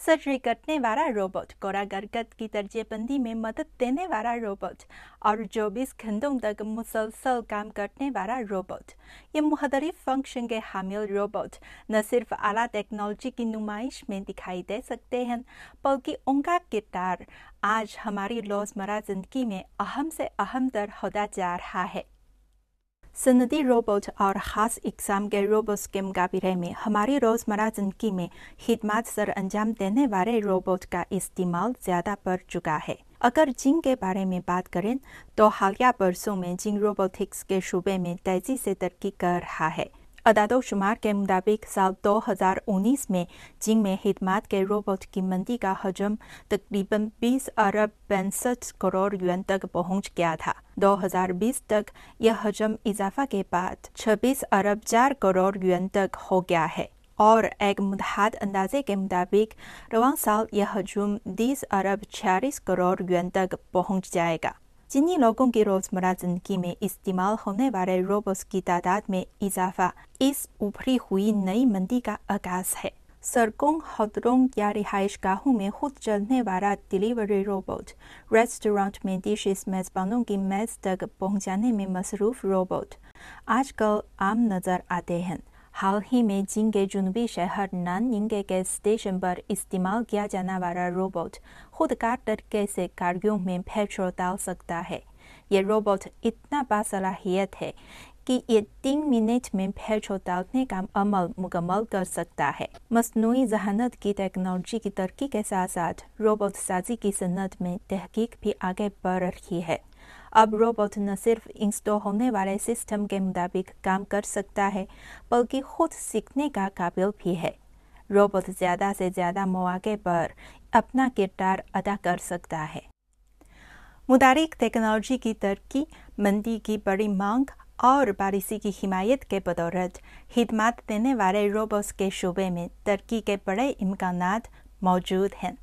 Surgery करने वाला robot, कोड़ा गरगट की दर्जेबंदी में मदद देने वाला रोबोट और 24 घंटों तक मुसलसल काम करने वाला रोबोट। ये मुख्तलिफ फंक्शन के हामिल रोबोट न सिर्फ आला टेक्नोलॉजी की नुमाइश में दिखाई दे सकते हैं, बल्कि उनका किरदार आज हमारी रोज़मर्रा ज़िंदगी में अहम से अहम तर होता जा रहा है। सनदी रोबोट और ख़ास इक़साम के रोबोट्स के मुकाबले में हमारी रोज़मर्रा ज़िंदगी में खिदमत सर अंजाम देने वाले रोबोट का इस्तेमाल ज़्यादा बढ़ चुका है। अगर जिन के बारे में बात करें तो हालिया बरसों में जिन रोबोटिक्स के शूबे में तेज़ी से तरक्की कर रहा है। अदाद-ओ-शुमार के मुताबिक साल 2019 में जिन में खिदमत के रोबोट की मंदी का हजम तकरीबन 20 अरब 62 करोड़ युआन तक पहुंच गया था। 2020 तक यह हजम इजाफा के बाद 26 अरब 4 करोड़ युआन तक हो गया है और एक मुतहद अंदाजे के मुताबिक रवां साल यह हजम 20 अरब 46 करोड़ युआन तक पहुंच जाएगा। जिन्हीं लोगों की रोज़मर्रा ज़िंदगी में इस्तेमाल होने वाले रोबोट्स की तादाद में इजाफा इस उभरी हुई नई मंदी का आगाज है। सड़कों, होटलों या रिहाइश गाहों में खुद चलने वाला डिलीवरी रोबोट, रेस्टोरेंट में डिशेस मेज़बानों की मेज़ तक पहुंचाने में मसरूफ़ रोबोट आजकल आम नज़र आते हैं। हाल ही में चीन के जुनूबी शहर नाननिंग के गैस स्टेशन पर इस्तेमाल किया जाने वाला रोबोट खुदकार तरीके से गाड़ियों में पेट्रोल डाल सकता है। ये रोबोट इतना बासलाहियत है कि ये 3 मिनट में पेट्रोल डालने का अमल मुकम्मल कर सकता है। मस्नूई ज़हानत की टेक्नोलॉजी की तरक्की के साथ साथ रोबोट साजी की सनत में तहकीक भी आगे बढ़ रही है। अब रोबोट न सिर्फ इंस्टॉल होने वाले सिस्टम के मुताबिक काम कर सकता है, बल्कि खुद सीखने का काबिल भी है। रोबोट ज़्यादा से ज़्यादा मौके पर अपना किरदार अदा कर सकता है। मुतारिक टेक्नोलॉजी की तरक्की, मंदी की बड़ी मांग और पॉलिसी की हिमायत के बदौलत खिदमत देने वाले रोबोट्स के शोबे में तरक्की के बड़े इम्कानात मौजूद हैं।